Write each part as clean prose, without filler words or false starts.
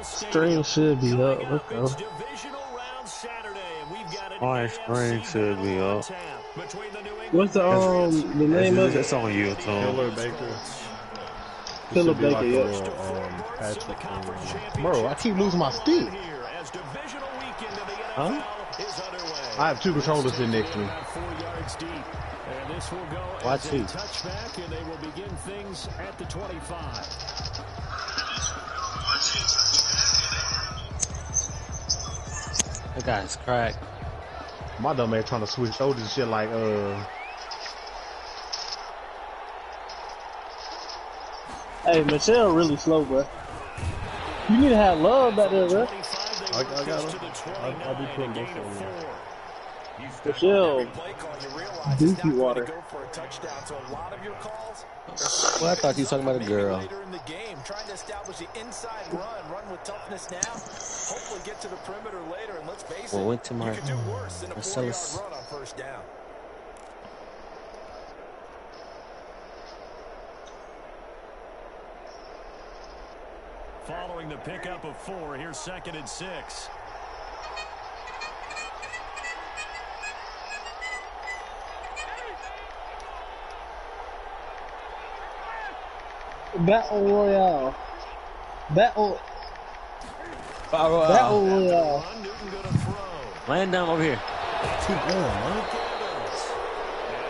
String should be up. Let's go. My string should be up. What's the name of it? It's on you, Tom. Killer Baker. Killer Baker, like yeah. Bro, I keep losing my stick. Huh? I have two controllers in next to me. Why two? That guy's cracked. My dumb ass trying to switch over to shit like Hey, Michelle really slow, bro. You need to have love back there, bro. I got him. I'll be putting this on there. Michelle, dookie water. Well, I thought you were talking about a girl. Trying to establish the inside run with toughness now. Hopefully get to the perimeter later, and let's face it, Well, went to my you could do worse than a 4-yard run on first down. Following the pickup of 4, here's 2nd and 6. Battle Royale. Battle Royale. Land down over here. Keep going,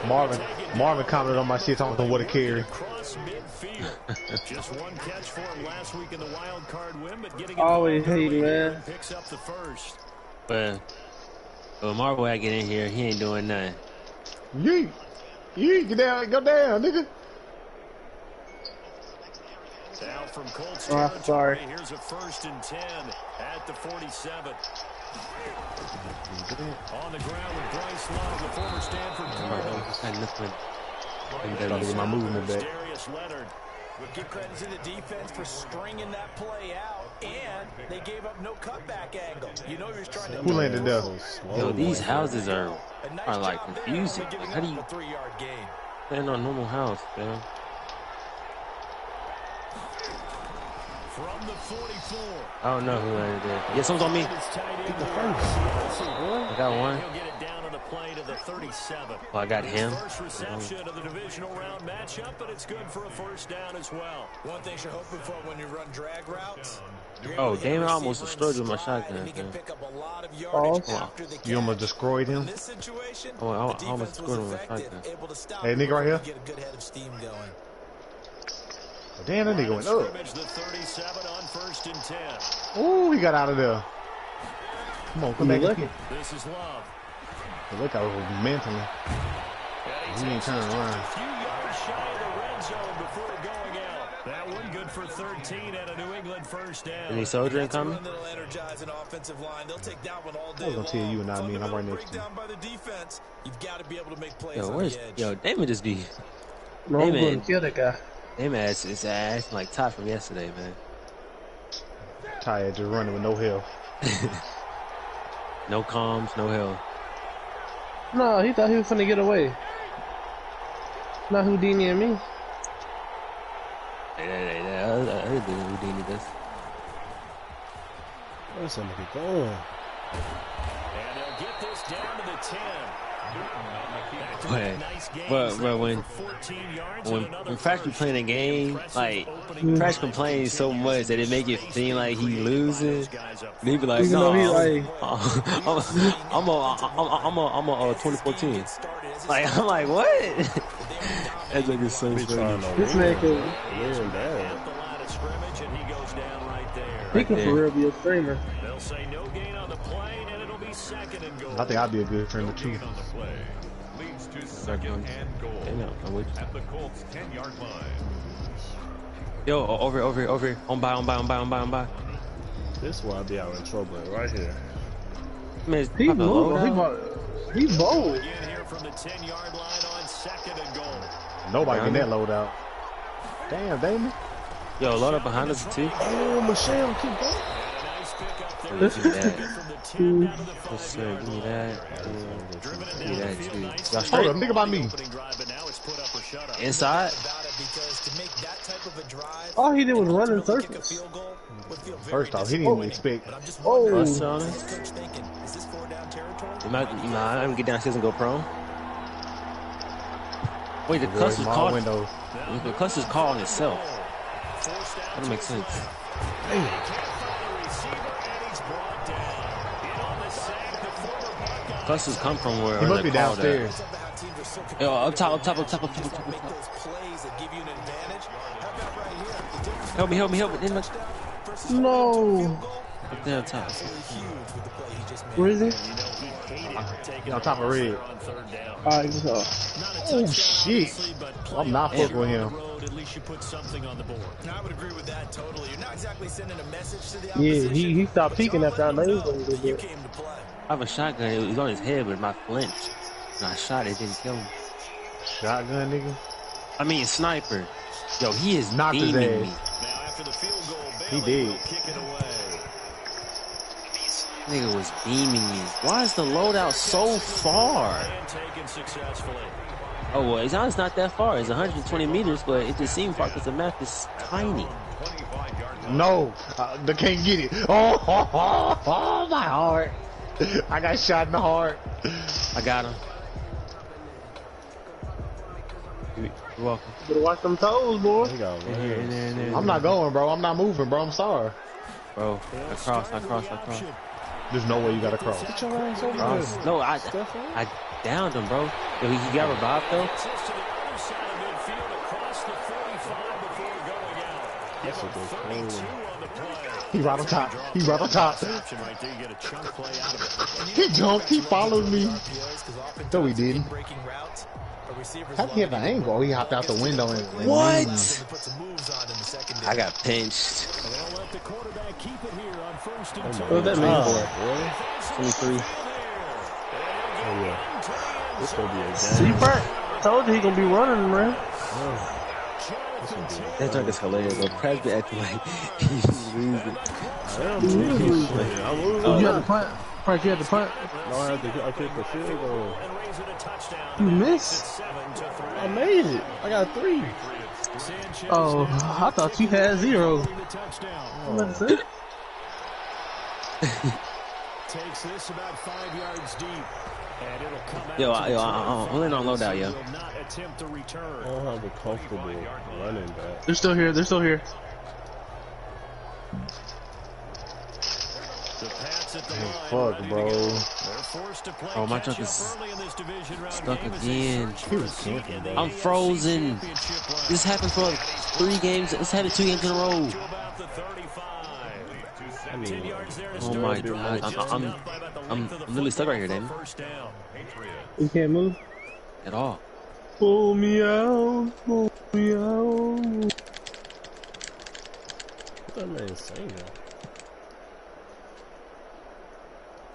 man. Marvin commented on my shit talking what a carry. Just one catch for him last week in the wild card win, but getting Always hate, man. Picks up the first. But Marvel I get in here, he ain't doing nothing. Yeet, get down, go down, nigga. Down from Colts sorry. Here's a 1st and 10 at the 47. On the ground with Bryce Love, the former Stanford Get my movement back. We'll give credit to the defense for stringing that play out, and they gave up no cutback angle. You know you're trying to. Who landed there? Yo, these houses are like confusing. Like, how do you 3-yard gain? land on a normal house, man? From the 44. I don't know who landed there. Yeah, someone's on me. Get the first. I got one. He'll get it down on the play to the 37. Oh, I got him. First reception of the divisional round matchup, but it's good for a first down as well. One thing you're hoping for when you run drag routes. Oh, damn, I almost destroyed with my shotgun. You almost destroyed him? Oh, I almost destroyed him with my shotgun. Hey, nigga right here. Damn, that nigga went up. Ooh, he got out of there. Come on, come back. This is Love. Look out mentally. He ain't turning around. A few yards shy of the red zone before going out. That one good for 13 at a New England first down. Any soldier incoming? I was gonna tell you and not me, and I'm right next to you. Yo, where's Damon just be? No, I'm going to kill that guy. Damon is acting like Ty from yesterday, man. Ty just running with no help. No comms, no help. No, he thought he was finna get away. Not Houdini and me. I heard the Houdini this. Where's somebody going? And they'll get this down to the 10. But when Crash be playing a game, like Crash complains so much that it make it seem like he losing. And he be like, no, I'm a 2014. Like I'm like, what? That's like it's so funny. This man can. He can for real be a streamer. They'll say no gain on the play, and it'll be 2nd and goal. I think I'd be a good friend of two. Leads to 2nd and goal at the Colts 10-yard line. Yo, over here. On by. This is why I be out in trouble right here. Man, He bold. He bold. Again here from the 10-yard line on 2nd and goal. Nobody getting that load out. Damn, Damon. Yo, load up behind us too. Oh, Michelle, keep going. Give me that. Yes, sir. Give me that. Give me that too. Y'all straight? Hold up, think about me. Inside? All he did was run in circles. First off, he didn't even expect. Bust on it. Is coach thinking, is this 4 down territory? You might get downstairs and go prone. Wait, the cuss is Small called. windows. The cuss is calling itself. That don't make sense. Cusses come from where He must be they call that. downstairs. Yo, up top. Help me. No. Up there, up top. Where is he? He on top of red. Alright, so. Oh shit! I'm not fucking with him. At least you put something on the board. I would agree with that totally. You're not exactly sending a message to the Yeah, opposition. he stopped peeking after I know he was going to do You it. came to play. I have a shotgun. It was on his head, but my flinch. When I shot it, didn't kill him. Shotgun nigga. I mean, sniper. Yo, he is Knocked his beaming ass. me. Now after the field goal, He Bailey did. will kick it away. Nigga was beaming me. Why is the loadout so far? And taken successfully. Oh, well, it's honestly not that far. It's 120 meters, but it just seems far because the map is tiny. No, they can't get it. Oh, my heart. I got shot in the heart. I got him. You're welcome. Better watch them toes, boy. He got In here, in there, in there. I'm not going, bro. I'm not moving, bro. I'm sorry. Bro, I cross. There's no way you gotta cross. Get your ass over Cross. there. No, I downed him, bro. Yo, he got revived, though. It's to the other side of midfield across the 45 before going out. Give him 32 on the play. He right on top. He right on top. Option right there. You get a chunk play out of it. He jumped. He followed me. No, he didn't. Breaking routes, a receiver's How did he have an angle? He hopped out the window and What? put some moves on in the second. I got pinched. They'll let the quarterback keep it here on first and 2. What does that mean? Really? 23. Oh, yeah. This gonna be a See, game. Frank? Told you he gonna be running, man. That joke is hilarious, though. Prez be acting like he's losing. I'm losing. You had to punt. Frank, you had to punt. No, I kicked the field goal. You missed. I made it. I got 3. Oh, I thought you had 0. That's it. Takes this about 5 yards deep. And it'll come out Yo, to the I'm in on loadout, yo. will not attempt to return. I don't have a comfortable running back. They're still here. They're still here. The Pats at the line, fuck, ready to bro. go. They're forced to play Oh, my catch truck up is early in this division round stuck game as again. they search for a seat in the I'm AFC frozen. Championship round. This happened for 3 games. This happened 2 games in a row. To about the 35. I mean, 10 yards there to Oh start. my Drive God. just I'm enough by about the I'm length of the literally stuck right here, football Damon. for first down. You can't move. At all. Pull me out. Pull me out. what that man saying?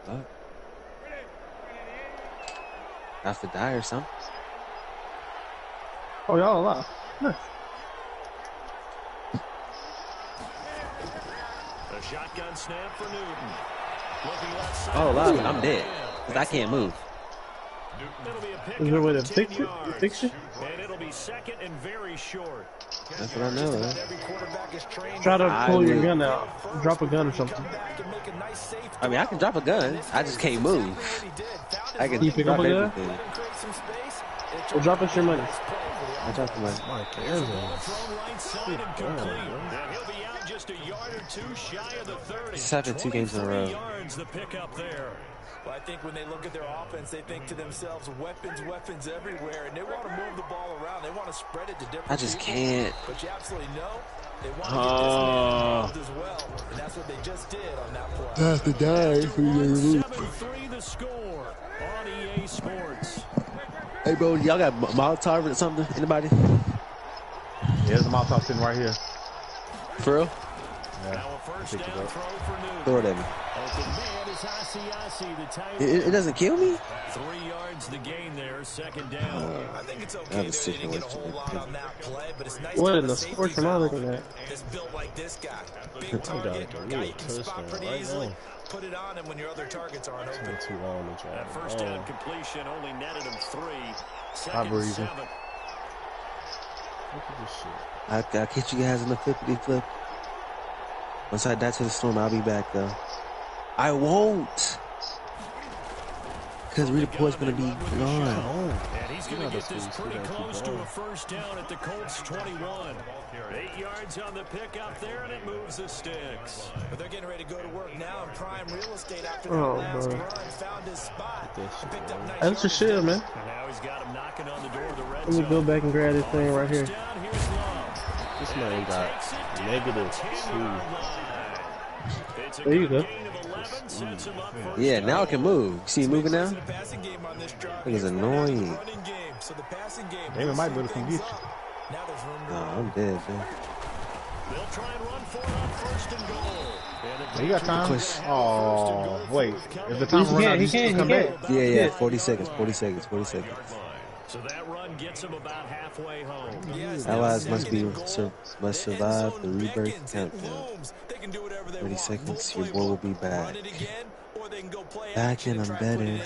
Fuck. I have to die or something. Oh, y'all alive. Nice. A shotgun snap for Newton. Looking left side. Oh, alive. I'm dead. Because I can't move. It'll be a pick Is there a way to up for fix 10 it? yards. Fix it? And it'll be second and very short. That's what I know, man. Every quarterback is trained Try to pull your would- gun out. Drop a gun or something. back and make a nice save. I mean, I can drop a gun. I just can't move. I can You pick drop up a gun? everything. Create some space. Well, drop us your money. I dropped my... Thrown right side and complete. And he'll be out just a yard or two shy of the 30. This happened 2 games in a 23 row. yards the pickup there. Well, I think when they look at their offense, they think to themselves, weapons everywhere, and they want to move the ball around. They want to spread it to different I just people. can't. But you absolutely know they want to get this man involved as well, and that's what they just did on that play. That's the guy. 7-3 the score on EA Sports. Hey, bro, y'all got Molotov or something? Anybody? Yeah, there's a Molotov sitting right here. For real? Now a first down throw for Newton. Throw it at me. Open man is Asiasi, the tight It doesn't kill me? 3 yards the gain there, second down. I think it's I okay have a that they didn't get a situation. whole lot on that play, but it's nice What to in have the a safety sports am I looking at? that's built like this guy. Big got target, the guy real you can spot touchdown pretty right easily. now. Put it on him when your other targets aren't open. Too long to try. That first down completion only netted him 3. I Second believe and it. 7. Look at this shit. I'll catch you guys in the flippity flip. Once I die to the storm, I'll be back though. I won't. Because Redeploy's gonna be gone. And he's gonna get this pretty close to a first down at the Colts 21. 8 yards on the pick up there, and it moves the sticks. But they're getting ready to go to work now in prime real estate after that last run. Found his spot. Picked up nice That's a shit, man. And now he's got him knocking on the door of the red Let me zone. go back and grab this thing right here. This man got -2. There you go. Yeah, now it can move. See it moving now? It is annoying. David might be able to come get you. Nah, I'm dead, man. They'll try and run for it on first and goal. You got time? Oh, wait. If the time run out, you still come back. Yeah, 40 seconds, 40 seconds, 40 seconds. So that run gets him about halfway home. Allies must survive the rebirth countdown. 30 seconds, your boy will be back. Back and I'm better.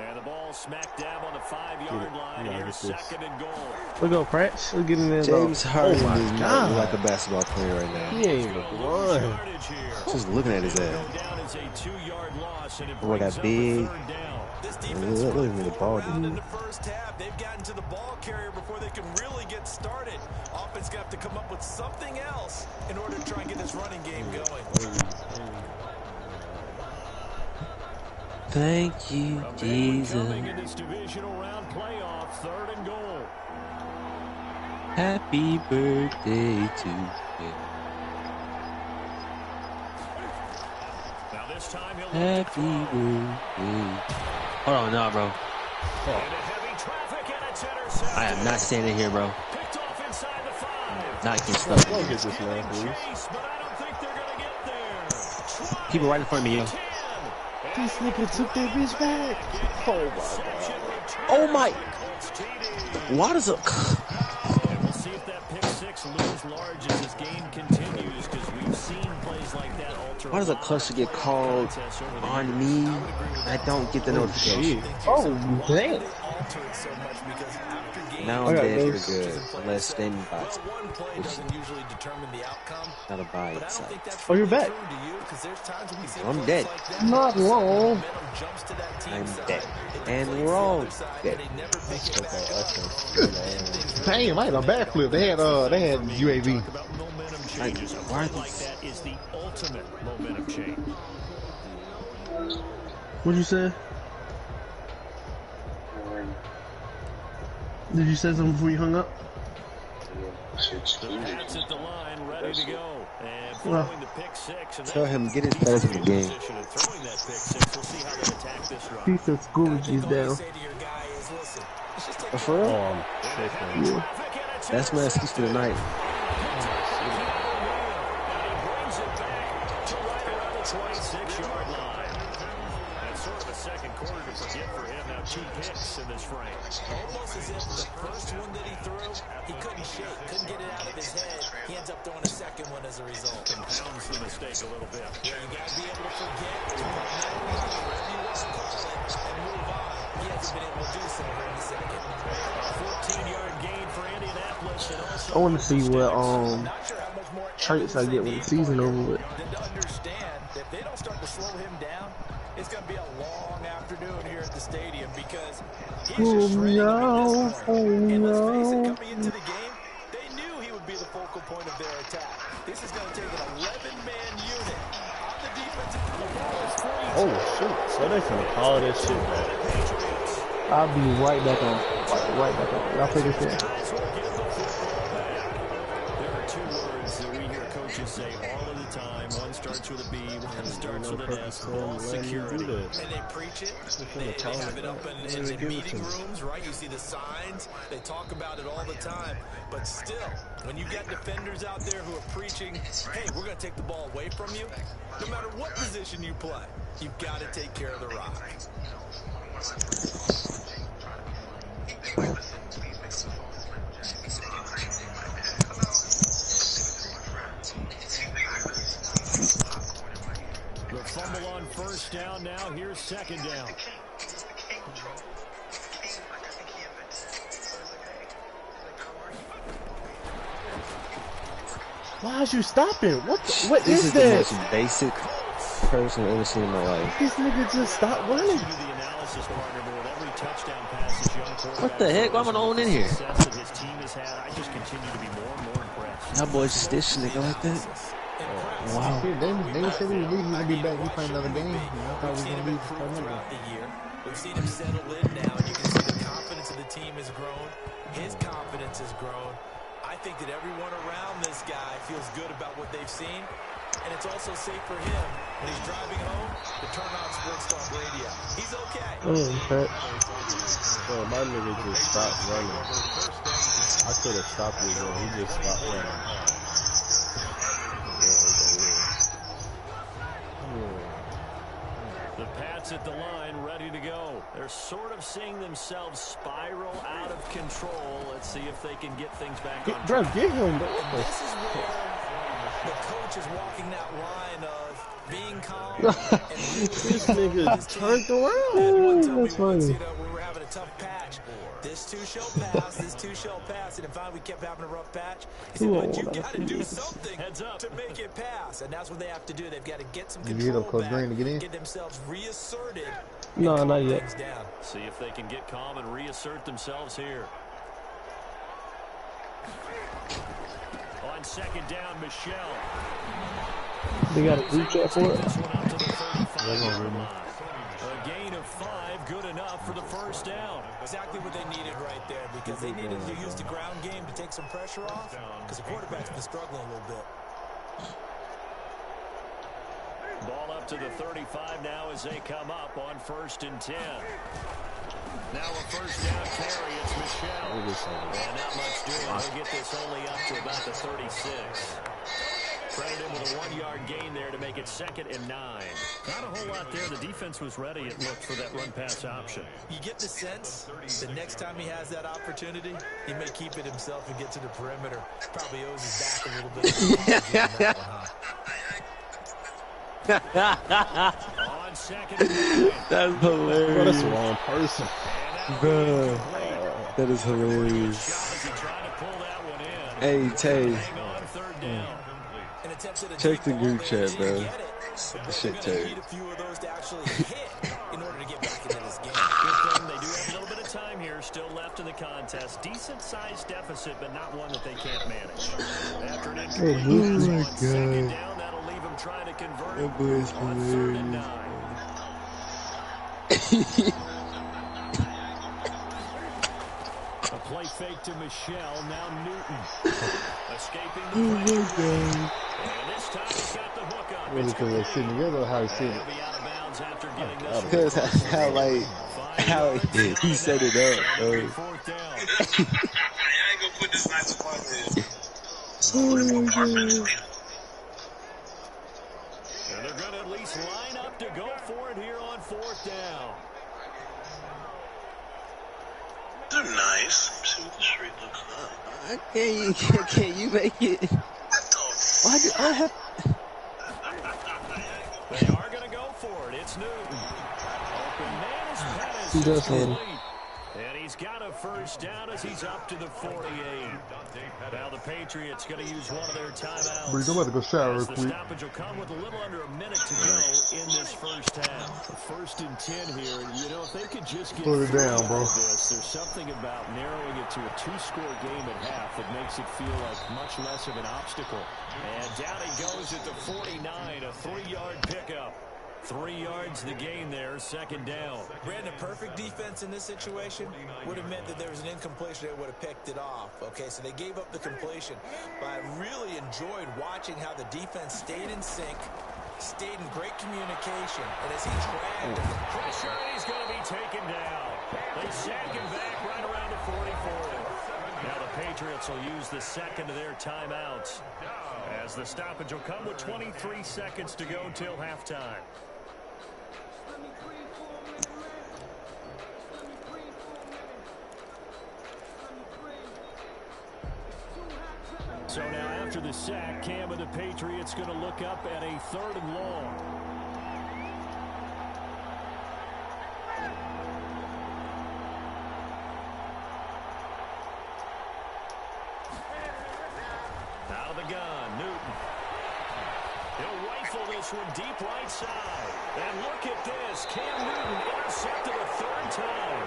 And the ball smack dab on the 5-yard line. Here's second and goal. Let's go, Pratch. Let's get in there. James Harden is not like a basketball player right now. He ain't even run. Just looking at his ass. Boy got big. Look at me, the ball. In the first half, they've gotten to the ball carrier before they can really get started. Offense gonna have to come up with something else in order to try and get this running game going. Thank you, Jesus. In this divisional round playoff, third and goal. Happy birthday to you. Now this time he'll Happy birthday. Hold on, no, bro. I am not standing here, bro. Not getting stuck. Go get this man, please. Keep it right in front of me, yo. This nigga took that bitch back. Oh my! Why does it? We'll see if that pick six looms large as this game continues, because we've seen plays like that alter. Why does a cluster get called on me? I don't get the notification. Oh, damn. Now I'm dead for good, unless standing by. Not a buy itself. Oh, you're back. I'm dead. Not long. I'm dead. And wrong. Dead. Damn, I had a backflip. They had UAV. Like, why are these? That is the ultimate momentum change. What'd you say? Did you say something before you hung up? The Pats at the line, ready to go. And following the pick six. And Tell him get his players in the game. throwing that pick six. We'll see how they attack this run. Piece of Scrooge down. For real? Oh, I'm tripping. Yeah. That's my excuse for the night. Two picks in this frame. Almost as if the first one that he threw, he couldn't shake, couldn't get it out of his head. He ends up throwing a second one as a result. Compounds the mistake a little bit. Yeah, you gotta be able to forget, to whatever you want to call it, and move on. He hasn't been able to do so here in the second. 14-yard gain for Indianapolis. And also I want to see what traits I get when the season over with. Then to understand that if they don't start to slow him down, it's going to be a long afternoon here at the stadium because he's just shredding them at this point. And let's face it, coming into the game, they knew he would be the focal point of their attack. This is going to take an 11-man unit on the defensive line. Oh, shoot. So they finna call this shit back. I'll be right back on. Right back on. Y'all play this in. there are two words that we hear coaches say all of the time. One starts with a B, one starts with an S. Ball security. And they preach it. They have it up in the meeting rooms, right? You see the signs. They talk about it all the time. But still, when you got defenders out there who are preaching, hey, we're going to take the ball away from you, no matter what position you play, you've got to take care of the rock. The fumble on first down now. Here's second down. Why is you stopping? What This is is the that? most basic person I've ever seen in my life. This nigga just stopped running. What the heck? Why am I on in here? Y'all boys just this nigga like that? Wow. They said he was leaving. He'd be back. He playing another game. I thought he was going to leave for another. We've seen him settle in now, and you can see the confidence of the team has grown. His confidence has grown. I think that everyone around this guy feels good about what they've seen, and it's also safe for him when he's driving home to turn on Sports Talk Radio. He's okay. Bro, my nigga just stopped running. I could have stopped it, bro. He just stopped running. The Pats at the line, ready to go. They're sort of seeing themselves spiral out of control. Let's see if they can get things back on track. Bro, get him, bro. This is where the coach is walking that line of being calm and This nigga turned around. That's funny. we were having a tough patch. This too shall pass. This too shall pass. And if we kept having a rough patch, he said, but you got to do something to make it pass. And that's what they have to do. They've got to get some control back, get themselves reasserted. No, not yet. See if they can get calm and reassert themselves here. On second down, Michelle. They got a group chat for it. A gain of 5, good enough for the first down. Exactly what they needed right there, because they needed to use the ground game to take some pressure off, because the quarterback's been struggling a little bit. Ball up to the 35 now as they come up on 1st and 10. Now a first down carry, it's Michelle. And not much doing. They'll get this only up to about the 36. Credit him with a 1-yard gain there to make it 2nd and 9. Not a whole lot there. The defense was ready, it looked, for that run-pass option. You get the sense the next time he has that opportunity, he may keep it himself and get to the perimeter. Probably owes his back a little bit. On 2nd and 9. That's hilarious. Bro, that's the wrong person. Bro, that is hilarious. Hey, Tay. Check the group chat, bro. Shit, Tay. Good thing they do have a little bit of time here still left in the contest. Decent-sized deficit, but not one that they can't manage. After an incomplete pass on 2nd down, that'll leave them trying to convert it on 3rd and 9. A play fake to Michelle, now Newton. Escaping the pressure. And this time he's got the hook up. Really, because they're sitting together, or how he said it? He'll be out of bounds after getting this. Because how he set it up, bro. 4th down. I ain't gonna put this nice upon this. And they're going to at least line up to go for it here on 4th down. They're nice. Let's see what the street looks like. Can you make it? Why do I have? They are going to go for it. It's Newton. Open man is Pettis. He does have him. And he's got a first down as he's up to the 48. Now the Patriots going to use one of their timeouts. Bro, I'm about to go shower real As the quick. stoppage will come with a little under a minute to go in this first half. 1st and 10 here. You know, if they could just get Put it down, bro. there's something about narrowing it to a 2-score game at half that makes it feel like much less of an obstacle. And down he goes at the 49, a 3-yard pickup. 3 yards the gain there, 2nd down. Brandon, perfect defense in this situation would have meant that there was an incompletion that would have picked it off. Okay, so they gave up the completion. But I really enjoyed watching how the defense stayed in sync, stayed in great communication, and as he dragged Pressure, he's going to be taken down. They sag him back right around the 40-40. Now the Patriots will use the second of their timeouts, as the stoppage will come with 23 seconds to go till halftime. So now after the sack, Cam and the Patriots going to look up at a 3rd and long. Out of the gun, Newton. He'll rifle this one deep right side. And look at this. Cam Newton intercepted a third time.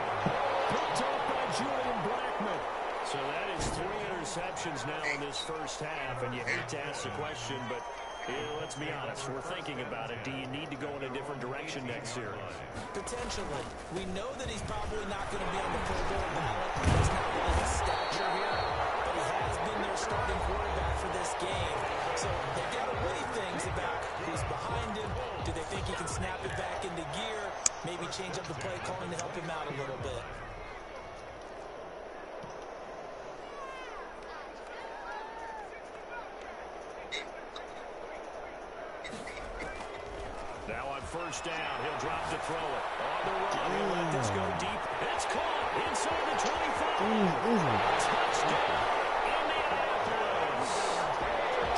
Picked off by Julian Blackmon. So that is 3 interceptions now in this first half. And you hate to ask the question, but let's be honest. We're thinking about it. Do you need to go in a different direction next series? Potentially. We know that he's probably not going to be on the Pro Bowl ballot. That's not really his stature here. But he has been their starting quarterback for this game. So they've got to weigh things about who's behind him. Do they think he can snap it back into gear? Maybe change up the play calling to help him out a little bit. Now on first down, he'll drop to throw it. On the run, he'll let this go deep. It's caught inside the 25. Touchdown, Indianapolis.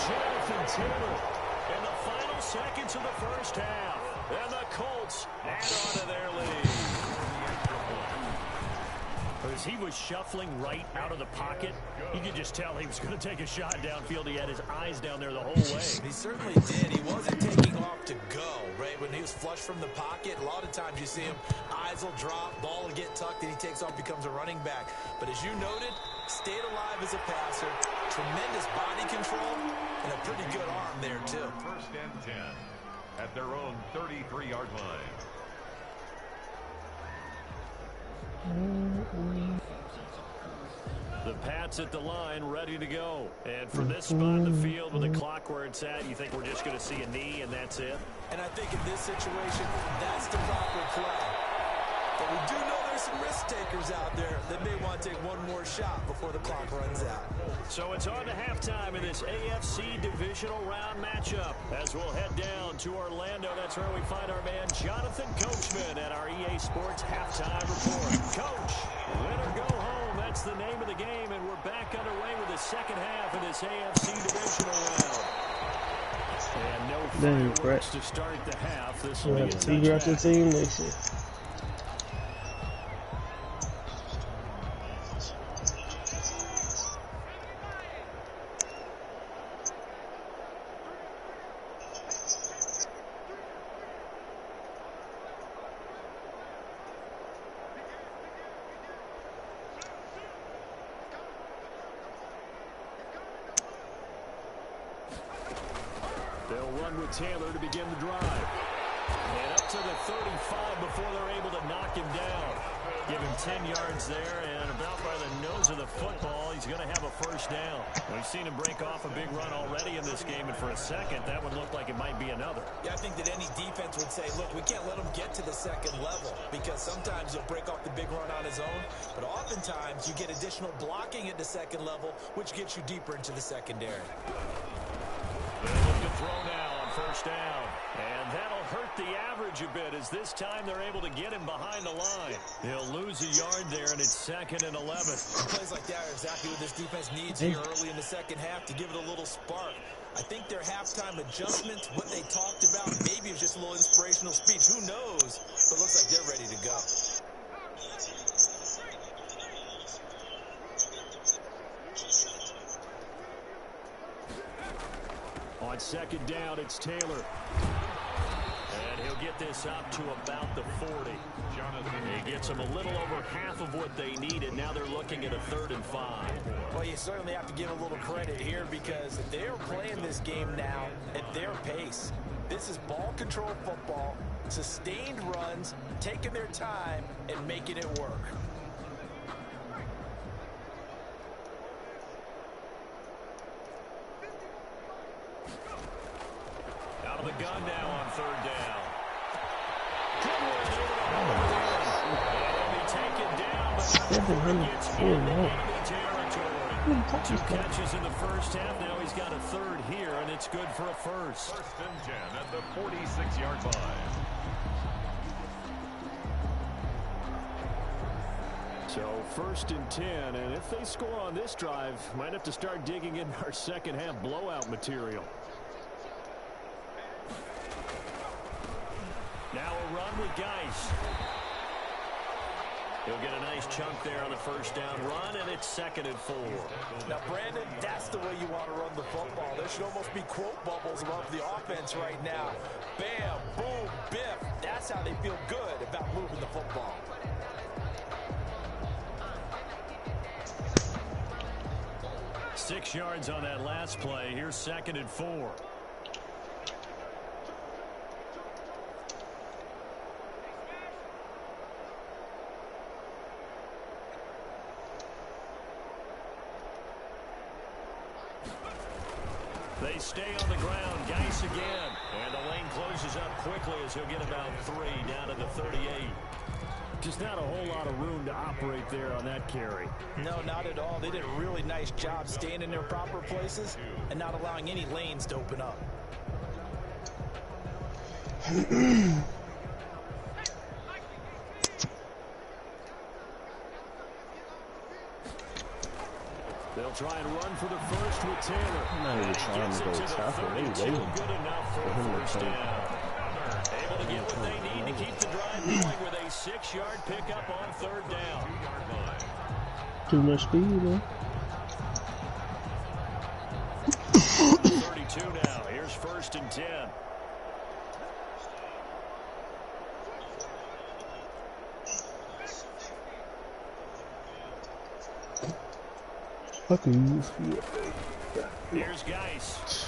Jonathan Taylor in the final seconds of the first half. And the Colts add on to their lead. As he was shuffling right out of the pocket, you could just tell he was going to take a shot downfield. He had his eyes down there the whole way. He certainly did. He wasn't taking off to go, right? When he was flush from the pocket, a lot of times you see him, eyes will drop, ball will get tucked, and he takes off, becomes a running back. But as you noted, stayed alive as a passer, tremendous body control, and a pretty good arm there, too. First and 10 at their own 33-yard line. The Pats at the line, ready to go. And for this spot in the field with the clock where it's at, you think we're just going to see a knee and that's it? And I think in this situation, that's the proper play. But we do know there's some risk takers out there that may want to take one more shot before the clock runs out. So it's on to halftime in this AFC divisional round matchup. As we'll head down to Orlando, that's where we find our man Jonathan Coachman at our EA Sports halftime report. Coach, win or go home, that's the name of the game, and we're back underway with the second half of this AFC divisional round. And no fireworks to start the half. This will be a touchback. Team next year. They'll run with Taylor to begin the drive. And up to the 35 before they're able to knock him down. Give him 10 yards there, and about by the nose of the football, he's going to have a first down. We've seen him break off a big run already in this game, and for a second, that would look like it might be another. Yeah, I think that any defense would say, look, we can't let him get to the second level, because sometimes he'll break off the big run on his own, but oftentimes you get additional blocking at the second level, which gets you deeper into the secondary. They look to throw now on first down. And that'll hurt the average a bit as this time they're able to get him behind the line. He'll lose a yard there, and it's 2nd and 11. Plays like that are exactly what this defense needs here early in the second half to give it a little spark. I think their halftime adjustments, what they talked about, maybe it was just a little inspirational speech. Who knows? But it looks like they're ready to go. On second down, it's Taylor. And he'll get this up to about the 40. He gets them a little over half of what they needed. Now they're looking at a 3rd and 5. Well, you certainly have to give a little credit here because they're playing this game now at their pace. This is ball control football, sustained runs, taking their time, and making it work. Out of the gun now on 3rd down. Two catches in the first half. Now he's got a 3rd here, and it's good for a first. 1st and 10 at the 46-yard line. So 1st and 10, and if they score on this drive, might have to start digging in our second half blowout material. Now a run with Geis. He'll get a nice chunk there on the first down run, and it's 2nd and 4. Now, Brandon, that's the way you want to run the football. There should almost be quote bubbles above the offense right now. Bam, boom, biff. That's how they feel good about moving the football. Six yards on that last play. Here's 2nd and 4. They stay on the ground. Geis again. And the lane closes up quickly as he'll get about 3 down to the 38. Just not a whole lot of room to operate there on that carry. No, not at all. They did a really nice job staying in their proper places and not allowing any lanes to open up. They'll try and run for the first with Taylor. I'm not even trying to go tackle. They waiting Good enough for a first down. Able to get what they need to keep the drive going with a 6-yard pickup on 3rd down. Too much speed, man. 32 now. Here's 1st and 10. Fucking. Here's Geis.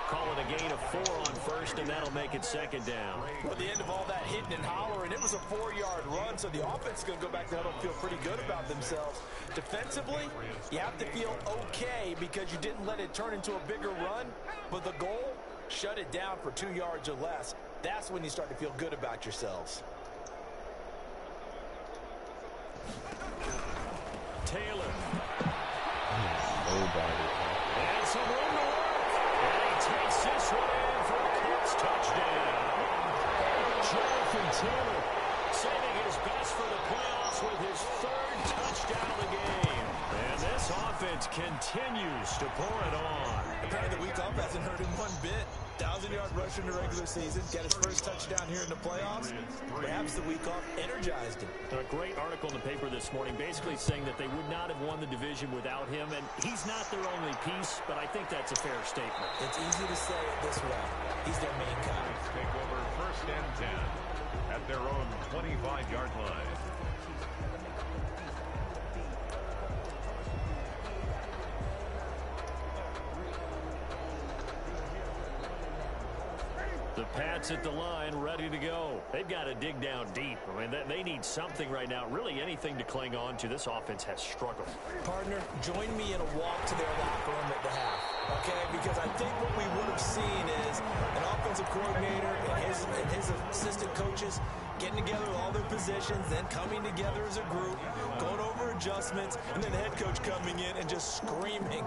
Calling a gain of 4 on 1st, and that'll make it 2nd down. At the end of all that hitting and hollering, it was a 4-yard run, so the offense is going to go back to huddle and feel pretty good about themselves. Defensively, you have to feel okay because you didn't let it turn into a bigger run, but the goal, shut it down for 2 yards or less. That's when you start to feel good about yourselves. Taylor. Nobody. And some room to work. And he takes this one in for a Colts touchdown. Jonathan Taylor saving his best for the playoffs with his 3rd touchdown of the game. And this offense continues to pour it on. Apparently the week off hasn't hurt him one bit. 1,000-yard rush in the regular season, get his first touchdown here in the playoffs. Perhaps the week off energized him. A great article in the paper this morning basically saying that they would not have won the division without him, and he's not their only piece, but I think that's a fair statement. It's easy to say it this way. He's their main guy. Take over 1st and 10 at their own 25-yard line. The Pats at the line, ready to go. They've got to dig down deep. I mean, they need something right now, really anything to cling on to. This offense has struggled. Partner, join me in a walk to their locker room at the half, okay? Because I think what we would have seen is an offensive coordinator and his assistant coaches getting together with all their positions, then coming together as a group, going over adjustments, and then the head coach coming in and just screaming,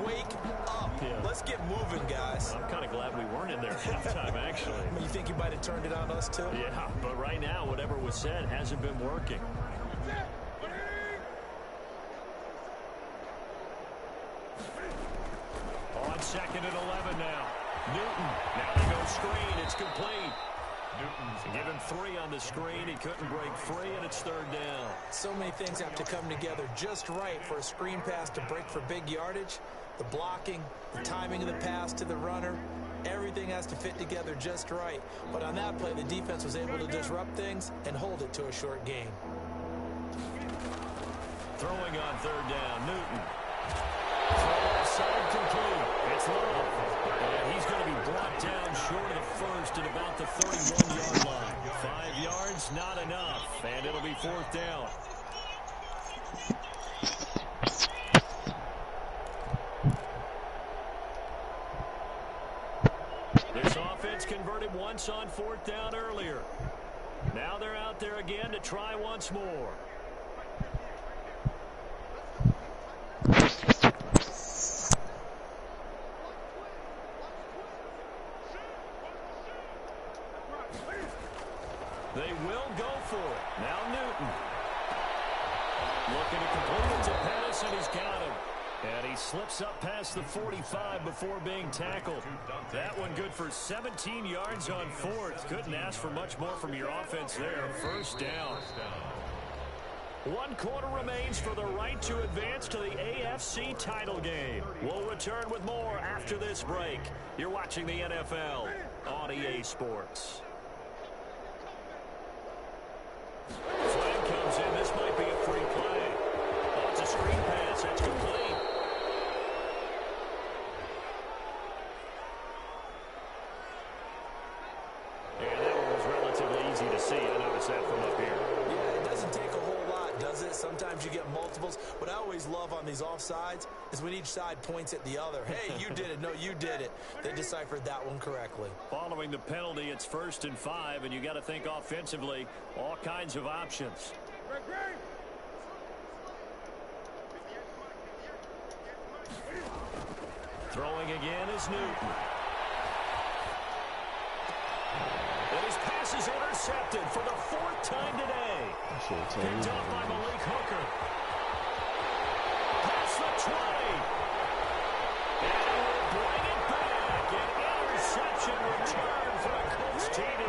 wake up. Yeah. Let's get moving, guys. I'm kind of glad we weren't in there at halftime, actually. I mean, you think you might have turned it on us, too? Yeah, but right now, whatever was said hasn't been working. On 2nd and 11 now. Newton, now they go screen, it's complete. Newton's given 3 on the screen. He couldn't break free, and it's 3rd down. So many things have to come together just right for a screen pass to break for big yardage. The blocking, the timing of the pass to the runner, everything has to fit together just right. But on that play, the defense was able to disrupt things and hold it to a short gain. Throwing on 3rd down, Newton. Throw outside complete. It's Love. And he's going to be brought down short of the first at about the 31-yard line. 5 yards, not enough. And it'll be 4th down. This offense converted once on 4th down earlier. Now they're out there again to try once more. They will go for it. Now Newton. Looking to complete it to Pettis, and he's got him. And he slips up past the 45 before being tackled. That one good for 17 yards on fourth. Couldn't ask for much more from your offense there. First down. 1 quarter remains for the right to advance to the AFC title game. We'll return with more after this break. You're watching the NFL on EA Sports. Flag comes in. This might be a free play. Oh, it's a screen pass. That's complete. And that one was relatively easy to see. I noticed that from up here. Yeah, it doesn't take a whole lot, does it? Sometimes you get multiples. What I always love on these offsides is when each side points at the other. Hey, you did it. No, you did it. They deciphered that one correctly. Following the penalty, it's 1st and 5, and you got to think offensively, all kinds of options. Throwing again is Newton. And his pass is intercepted for the 4th time today. Picked off by Malik Hooker. Past the 20. And we'll bring it back. An interception return for a Colts TD.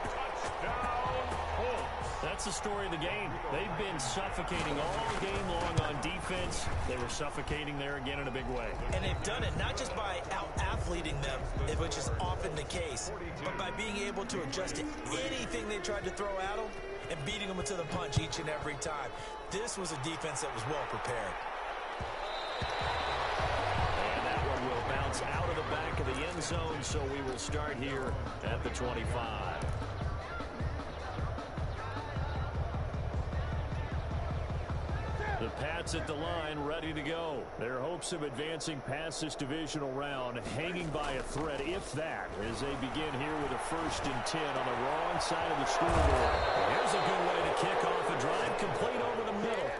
Touchdown, Colts. That's the story of the game. They've been suffocating all game long on defense. They were suffocating there again in a big way. And they've done it not just by out-athleting them, which is often the case, but by being able to adjust to anything they tried to throw at them and beating them to the punch each and every time. This was a defense that was well prepared. And that one will bounce out of the back of the end zone, so we will start here at the 25. The Pats at the line, ready to go. Their hopes of advancing past this divisional round hanging by a thread, if that, as they begin here with a 1st and 10 on the wrong side of the scoreboard. Here's a good way to kick off a drive, complete over the middle.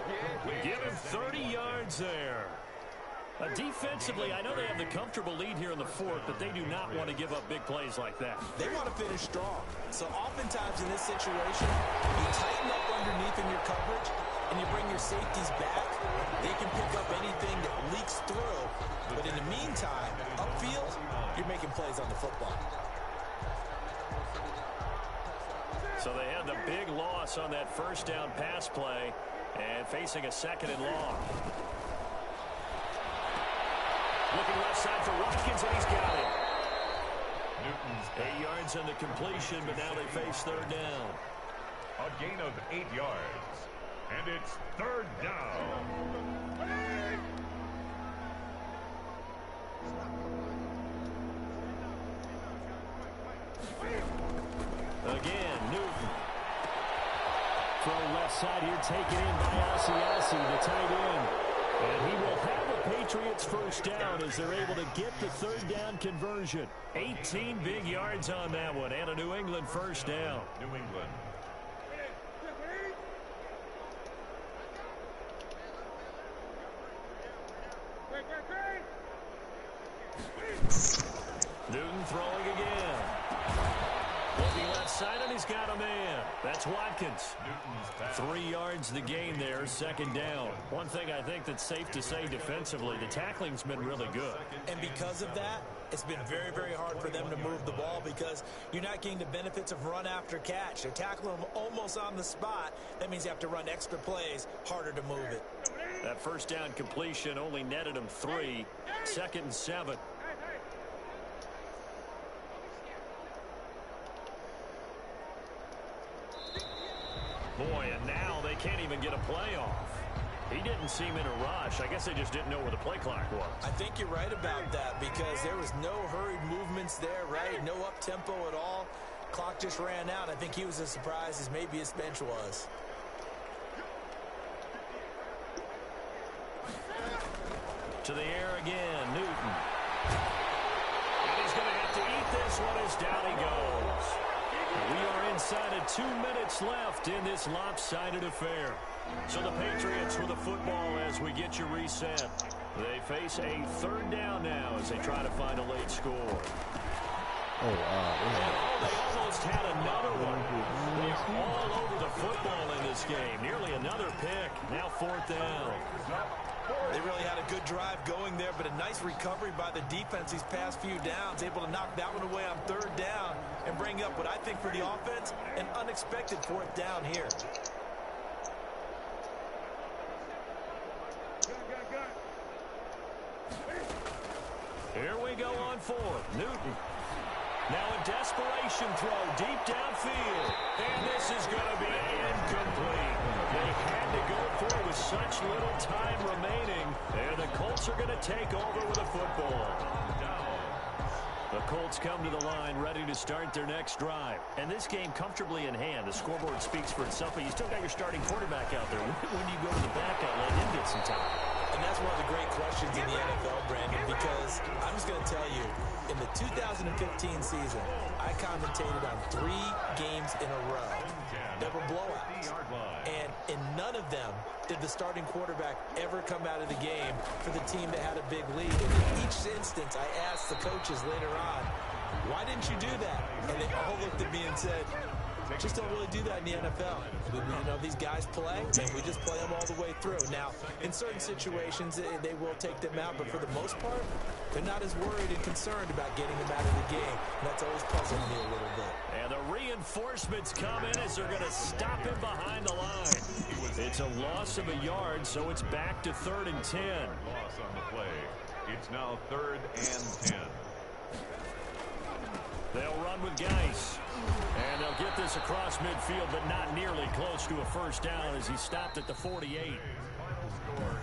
Give him 30 yards there. Defensively, I know they have the comfortable lead here in the 4th, but they do not want to give up big plays like that. They want to finish strong. So oftentimes in this situation, you tighten up underneath in your coverage, and you bring your safeties back. They can pick up anything that leaks through. But in the meantime, upfield, you're making plays on the football. So they had the big loss on that 1st down pass play and facing a 2nd and long. Looking left side for Watkins, and he's got it. Newton's 8 yards on the completion, but now they face 3rd down. a gain of 8 yards. And it's 3rd down. Again, Newton. Throw left side here, taken in by Asiasi, the tight end. And he will have the Patriots 1st down as they're able to get the 3rd down conversion. 18 big yards on that one, and a New England 1st down. New England. Newton throwing again. Looking left side, and he's got a man. That's Watkins. 3 yards the gain there, 2nd down. One thing I think that's safe to say defensively, the tackling's been really good. And because of that, it's been very, very hard for them to move the ball because you're not getting the benefits of run after catch. They're tackling them almost on the spot. That means you have to run extra plays, harder to move it. That 1st down completion only netted him 3. 2nd and 7. Boy, and now they can't even get a play off. He didn't seem in a rush. I guess they just didn't know where the play clock was. I think you're right about that because there was no hurried movements there, right? No up-tempo at all. Clock just ran out. I think he was as surprised as maybe his bench was. To the air again, Newton. And he's going to have to eat this one as down he goes. We are inside of 2 minutes left in this lopsided affair. So the Patriots with the football as we get you reset. They face a 3rd down now as they try to find a late score. Oh, wow. They almost had another one. They're all over the football in this game. Nearly another pick. Now 4th down. They really had a good drive going there, but a nice recovery by the defense these past few downs, able to knock that one away on 3rd down and bring up what I think for the offense, an unexpected 4th down here. Here we go on 4th. Newton. Now a desperation throw deep downfield. And this is going to be incomplete. They had to go for it with such little time remaining. And the Colts are going to take over with a football. The Colts come to the line ready to start their next drive. And this game comfortably in hand. The scoreboard speaks for itself, but you still got your starting quarterback out there. When do you go to the backup, let him get some time? And that's one of the great questions in the NFL, Brandon, because I'm just going to tell you, in the 2015 season, I commentated on 3 games in a row that were blowouts. And in none of them did the starting quarterback ever come out of the game for the team that had a big lead. And in each instance, I asked the coaches later on, why didn't you do that? And they all looked at me and said, just don't really do that in the NFL. You know, these guys play, and we just play them all the way through. Now, in certain situations, they will take them out, but for the most part, they're not as worried and concerned about getting them out of the game. And that's always puzzled me a little bit. And the reinforcements come in as they're going to stop him behind the line. It's a loss of a yard, so it's back to 3rd and 10. Loss on the play. It's now 3rd and 10. They'll run with Geis. And they'll get this across midfield, but not nearly close to a 1st down as he stopped at the 48. Final score,